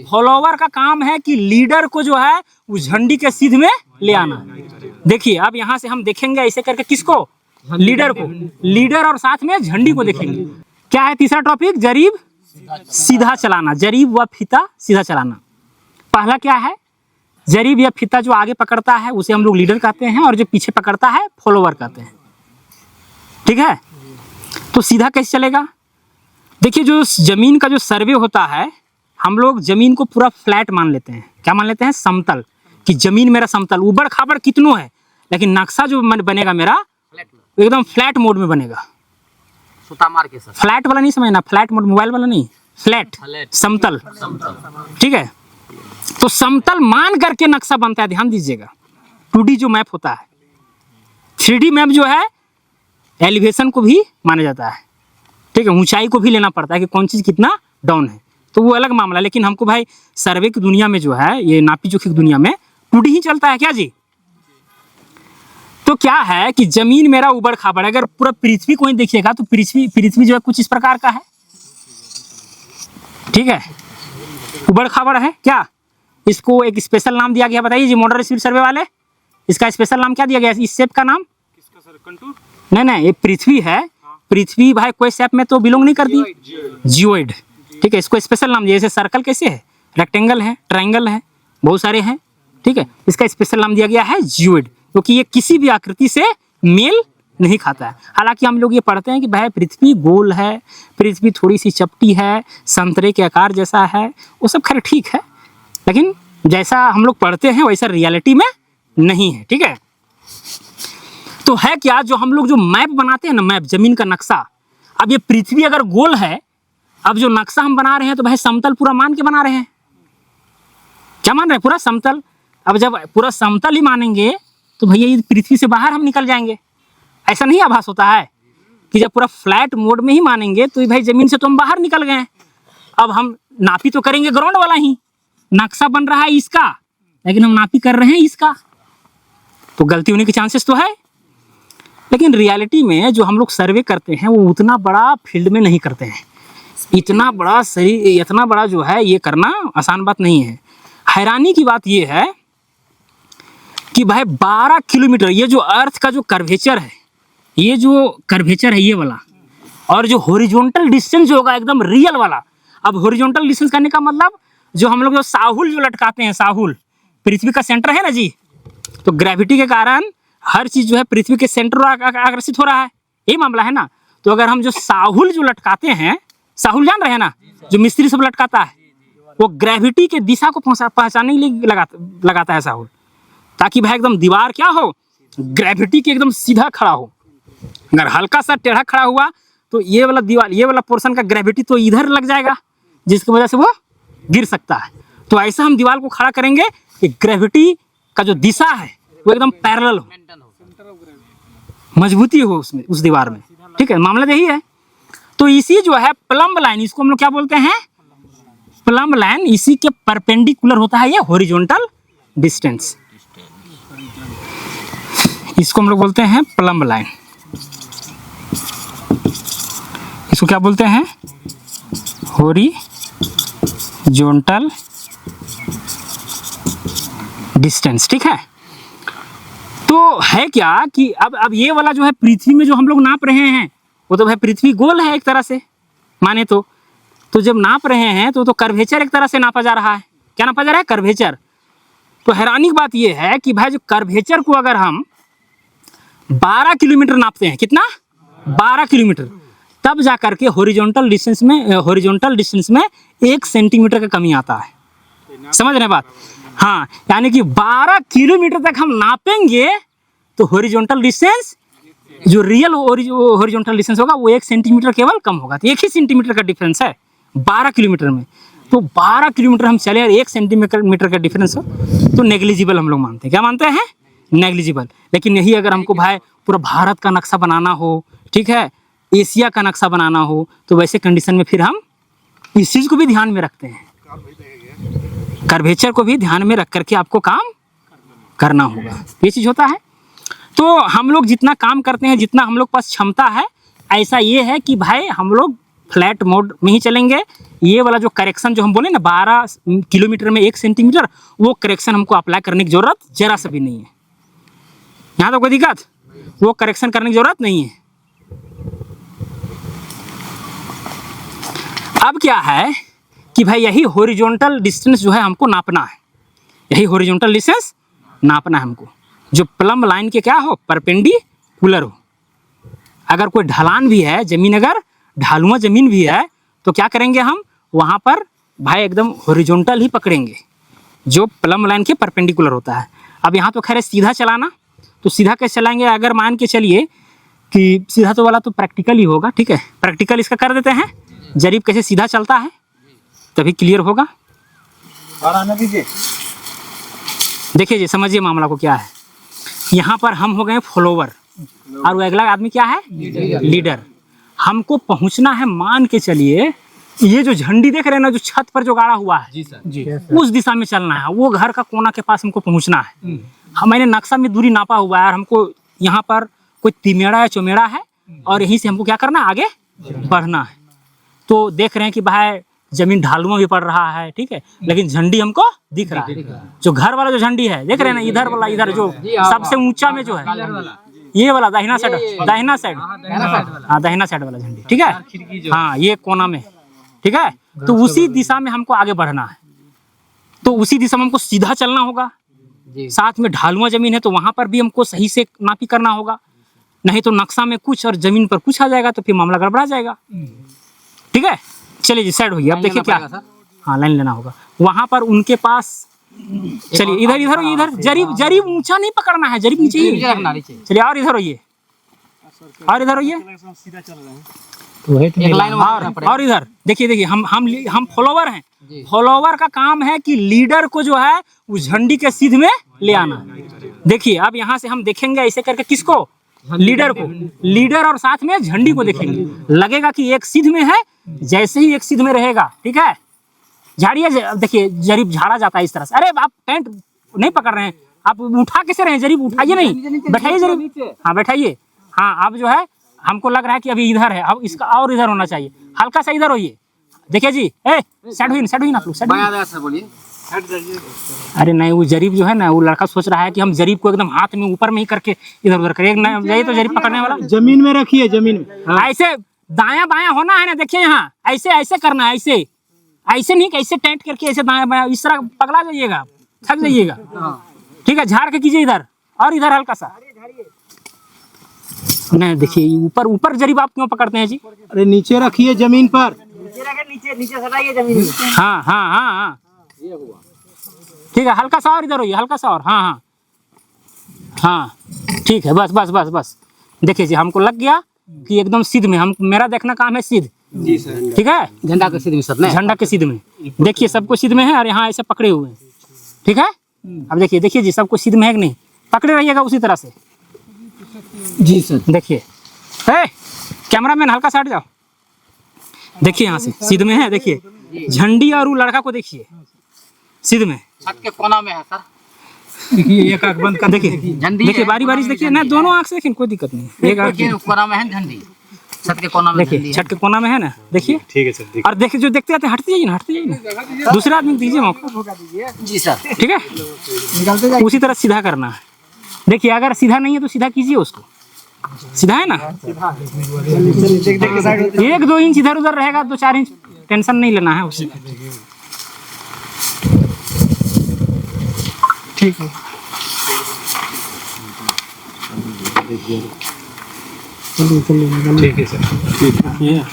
Follower का काम है कि लीडर को जो है उस झंडी के सीध में ले आना। देखिए अब यहाँ से हम देखेंगे ऐसे करके किसको, लीडर को, लीडर और साथ में झंडी को देखेंगे। क्या है तीसरा टॉपिक, जरीब सीधा चलाना, जरीब व फीता सीधा चलाना। पहला क्या है, जरीब या फीता जो आगे पकड़ता है उसे हम लोग लीडर कहते हैं और जो पीछे पकड़ता है फॉलोवर कहते हैं। ठीक है, तो सीधा कैसे चलेगा। देखिए जो जमीन का जो सर्वे होता है, हम लोग जमीन को पूरा फ्लैट मान लेते हैं। क्या मान लेते हैं, समतल, कि जमीन मेरा समतल, ऊबड़ खाबड़ कितनो है, लेकिन नक्शा जो बनेगा मेरा एकदम फ्लैट मोड में बनेगा। मार के फ्लैट वाला नहीं समझना, फ्लैट मोड मोबाइल वाला नहीं, फ्लैट समतल। ठीक है, तो समतल मान करके नक्शा बनता है। ध्यान दीजिएगा, 2D जो मैप होता है, 3D मैप जो है एलिवेशन को भी माना जाता है। ठीक है, ऊंचाई को भी लेना पड़ता है कि कौन चीज कितना डाउन है, तो वो अलग मामला। लेकिन हमको भाई सर्वे की दुनिया में जो है, ये नापी जोखी की दुनिया में 2D ही चलता है क्या जी। तो क्या है कि जमीन मेरा ऊबड़ खाबड़, अगर पूरा पृथ्वी को ही देखिएगा तो पृथ्वी जो है कुछ इस प्रकार का है। ठीक है, ऊबड़ खाबड़ है क्या, इसको एक स्पेशल नाम दिया गया, बताइए जी मॉडर्न सिविल सर्वे वाले, इसका स्पेशल नाम क्या दिया गया, इस शेप का नाम किसका सर, कंटूर? नहीं, ये पृथ्वी है। पृथ्वी भाई कोई शेप में तो बिलोंग नहीं करती, जियोइड। ठीक है, इसको स्पेशल नाम दिया, जैसे सर्कल कैसे है, रेक्टेंगल है, ट्रायंगल है, बहुत सारे हैं। ठीक है, इसका स्पेशल नाम दिया गया है जियोइड, क्योंकि ये किसी भी आकृति से मेल नहीं खाता है। हालांकि हम लोग ये पढ़ते हैं कि भाई पृथ्वी गोल है, पृथ्वी थोड़ी सी चपटी है, संतरे के आकार जैसा है, वो सब खैर ठीक है, लेकिन जैसा हम लोग पढ़ते हैं वैसा रियलिटी में नहीं है। ठीक है, तो है क्या, जो हम लोग जो मैप बनाते हैं ना, मैप जमीन का नक्शा, अब ये पृथ्वी अगर गोल है, अब जो नक्शा हम बना रहे हैं तो भाई समतल पूरा मान के बना रहे हैं। क्या मान रहे हैं, पूरा समतल। अब जब पूरा समतल ही मानेंगे तो भैया ये पृथ्वी से बाहर हम निकल जाएंगे। ऐसा नहीं आभास होता है कि जब पूरा फ्लैट मोड में ही मानेंगे तो भाई जमीन से तो हम बाहर निकल गए। अब हम नापी तो करेंगे ग्राउंड वाला ही, नक्शा बन रहा है इसका, लेकिन हम नापी कर रहे हैं इसका, तो गलती होने के चांसेस तो है। लेकिन रियलिटी में जो हम लोग सर्वे करते हैं वो उतना बड़ा फील्ड में नहीं करते हैं। इतना बड़ा इतना बड़ा जो है ये करना आसान बात नहीं है। हैरानी की बात ये है कि भाई 12 किलोमीटर, ये जो अर्थ का जो कर्वेचर है, ये जो कर्वेचर है ये वाला, और जो हॉरिजॉन्टल डिस्टेंस जो होगा एकदम रियल वाला। अब हॉरिजॉन्टल डिस्टेंस करने का मतलब जो हम लोग जो साहुल जो लटकाते हैं, साहुल पृथ्वी का सेंटर है ना जी, तो ग्रेविटी के कारण हर चीज जो है पृथ्वी के सेंटर आकर्षित हो रहा है, यही मामला है ना। तो अगर हम जो साहुल जो लटकाते हैं, साहुल जान रहे हैं ना, जो मिस्त्री सब लटकाता है, वो ग्रेविटी के दिशा को पहचानने के लिए लगाता है साहुल, ताकि भाई एकदम दीवार क्या हो, ग्रेविटी के एकदम सीधा खड़ा हो। अगर हल्का सा टेढ़ा खड़ा हुआ तो ये वाला दीवार, ये वाला पोर्शन का ग्रेविटी तो इधर लग जाएगा, जिसकी वजह से वो गिर सकता है। तो ऐसा हम दीवार को खड़ा करेंगे कि ग्रेविटी का जो दिशा है वो एकदम पैरेलल हो, मजबूती हो उसमें, उस दीवार में। ठीक है, मामला यही है। तो इसी जो है प्लम्ब लाइन, इसको हम लोग क्या बोलते हैं, प्लम्ब लाइन, इसी के परपेंडिकुलर होता है ये हॉरिजॉन्टल डिस्टेंस, इसको हम लोग बोलते हैं प्लम्ब लाइन। इसको क्या बोलते हैं, हॉरिजॉन्टल डिस्टेंस। ठीक है, तो है क्या कि अब ये वाला जो है पृथ्वी में जो हम लोग नाप रहे हैं वो तो भाई पृथ्वी गोल है एक तरह से माने तो जब नाप रहे हैं तो कर्वेचर एक तरह से नापा जा रहा है। क्या नापा जा रहा है, कर्वेचर। तो हैरानी की बात ये है कि भाई जो कर्वेचर को अगर हम 12 किलोमीटर नापते हैं, कितना, 12 किलोमीटर, तब जा करके हॉरिजॉन्टल डिस्टेंस में 1 सेंटीमीटर का कमी आता है। समझ रहे हैं बात, हाँ, यानी कि 12 किलोमीटर तक हम नापेंगे तो हॉरिजॉन्टल डिस्टेंस, जो रियल हॉरिजॉन्टल डिस्टेंस होगा वो 1 सेंटीमीटर केवल कम होगा। तो 1 ही सेंटीमीटर का डिफरेंस है 12 किलोमीटर में। तो 12 किलोमीटर हम चले और 1 सेंटीमीटर का डिफरेंस हो तो नेग्लिजिबल हम लोग मानते हैं। क्या मानते हैं, नेग्लिजिबल। लेकिन यही अगर हमको भाई पूरा भारत का नक्शा बनाना हो, ठीक है, एशिया का नक्शा बनाना हो, तो वैसे कंडीशन में फिर हम इस चीज़ को भी ध्यान में रखते हैं, कर्वेचर को भी ध्यान में रख करके आपको काम करना होगा। ये चीज़ होता है। तो हम लोग जितना काम करते हैं, जितना हम लोग पास क्षमता है, ऐसा ये है कि भाई हम लोग फ्लैट मोड में ही चलेंगे। ये वाला जो करेक्शन जो हम बोले ना 12 किलोमीटर में 1 सेंटीमीटर, वो करेक्शन हमको अप्लाई करने की ज़रूरत जरा सा भी नहीं है। यहाँ तो कोई दिक्कत, वो करेक्शन करने की ज़रूरत नहीं है। अब क्या है कि भाई यही हॉरिजॉन्टल डिस्टेंस जो है हमको नापना है, यही हॉरिजॉन्टल डिस्टेंस नापना है हमको, जो प्लम लाइन के क्या हो, परपेंडिकुलर हो। अगर कोई ढलान भी है, ज़मीन अगर ढालुआ ज़मीन भी है, तो क्या करेंगे हम वहाँ पर भाई एकदम हॉरिजॉन्टल ही पकड़ेंगे, जो प्लम लाइन के परपेंडिकुलर होता है। अब यहाँ तो खैर सीधा चलाना, तो सीधा कैसे चलाएंगे, अगर मान के चलिए कि सीधा तो वाला तो प्रैक्टिकल ही होगा, ठीक है, प्रैक्टिकल इसका कर देते हैं, जरीब कैसे सीधा चलता है तभी क्लियर होगा। और आने दीजिए। देखिए जी, समझिए मामला को क्या है। यहाँ पर हम हो गए फॉलोवर और वो अगला आदमी क्या है, लीडर। हमको पहुँचना है, मान के चलिए ये जो झंडी देख रहे हैं ना, जो छत पर जो गाड़ा हुआ है, जी सर जी उस दिशा में चलना है। वो घर का कोना के पास हमको पहुँचना है। मैंने नक्शा में दूरी नापा हुआ है और हमको यहाँ पर कोई तिमेड़ा या चौमेड़ा है और यहीं से हमको क्या करना है, आगे बढ़ना है। तो देख रहे हैं कि भाई जमीन ढालुआ भी पड़ रहा है, ठीक है, लेकिन झंडी हमको दिख रहा है। जो घर वाला जो झंडी है देख रहे हैं ना, इधर वाला, इधर जो सबसे ऊंचा में जो है, ये वाला दाहिना साइड, दाहिना साइड, हाँ दाहिना साइड वाला झंडी, ठीक है, हाँ ये कोना में, ठीक है। तो उसी दिशा में हमको आगे बढ़ना है, तो उसी दिशा में हमको सीधा चलना होगा। साथ में ढालुआ जमीन है तो वहां पर भी हमको सही से नापी करना होगा, नहीं तो नक्शा में कुछ और जमीन पर कुछ आ जाएगा तो फिर मामला गड़बड़ा जाएगा, ठीक है। चलिए जी, साइड होइए। अब देखिए क्या, हाँ लाइन लेना होगा वहां पर उनके पास। चलिए इधर इधर इधर, जरीब जरीब ऊंचा नहीं पकड़ना है, जरीब नीचे ही। चलिए और इधर होइए, और इधर होइए, सीधा चल रहे हैं। एक लाइन और इधर देखिए। देखिए हम फॉलोवर हैं। फॉलोवर का काम है कि लीडर को जो है उस झंडी के सीध में ले आना। देखिए अब यहाँ से हम देखेंगे ऐसे करके, किसको, लीडर को, लीडर और साथ में झंडी को देखेंगे। लगेगा कि एक सीध में है, जैसे ही एक सीध में रहेगा, ठीक है, झाड़िए। देखिए जरीब झाड़ा जाता है इस तरह से। अरे आप पैंट नहीं पकड़ रहे हैं, आप उठा कैसे रहे हैं, जरीब उठाइए नहीं, बैठाइए जरीब, हाँ बैठाइए। हाँ अब जो है हमको लग रहा है कि अभी इधर है, अब इसका और इधर होना चाहिए, हल्का सा इधर होइए। देखिए जी, सेट हुई ना, सेट हुई। बोलिए। अरे नहीं, वो जरीब जो है ना, वो लड़का सोच रहा है कि हम जरीब को एकदम हाथ में ऊपर में ही करके इधर उधर करें। जाइए तो जरीब पकड़ने वाला जमीन में रखिए, जमीन में। ऐसे दायां बायां होना है ना, देखिए यहाँ ऐसे ऐसे करना है, ऐसे ऐसे नहीं, कैसे टाइट करके ऐसे दायां बायां, इस तरह पगला जाइएगा, थक जाइएगा, ठीक है। झाड़ के कीजिए इधर और इधर हल्का सा। नहीं देखिए, ऊपर ऊपर जरीब आप क्यों पकड़ते हैं जी? अरे नीचे रखिए, जमीन पर। नीचे सटाइए जमीन। हाँ हाँ हाँ हाँ, ठीक है, हल्का सा और इधर होइए, हल्का सा और, हाँ हाँ हाँ, ठीक है, बस बस बस बस। देखिए जी, हमको लग गया कि एकदम सीध में, हम मेरा देखना काम है सीध, जी सर, ठीक है। झंडा के सीध में सर, झंडा के सीध में देखिए, सबको सीध में है और यहाँ ऐसे पकड़े हुए हैं, ठीक है। अब देखिए, देखिए जी, सबको सीध में है कि नहीं, पकड़े रहिएगा उसी तरह से। जी सर। देखिए, कैमरामैन हल्का सा हट जाओ। देखिए यहाँ से सीध में है, देखिए झंडी और वो लड़का को देखिए सीध में, छत के कोना में है सर। देखिए एक आंख बंद कर, देखिए झंडी देखिए, है, बारी बारी से देखिए ना, दोनों आँख से देखिए, कोई दिक्कत नहीं। एक आँख देखिए कोना में है झंडी, छत के कोना में देखिए, झंडी है। छत के कोना में है ना, देखिए। ठीक है सर। और देखिए जो देखते जाते हैं, हटते जाइए ना, हटते जाइए ना, दूसरे आदमी को दीजिए मौका, जी सर। ठीक है। उसी तरह सीधा करना है। देखिए अगर सीधा नहीं है तो सीधा कीजिए उसको, सीधा है ना, 1-2 इंच इधर उधर रहेगा, 2-4 इंच, टेंशन नहीं लेना है उससे, ठीक है। ठीक है सर, ठीक है।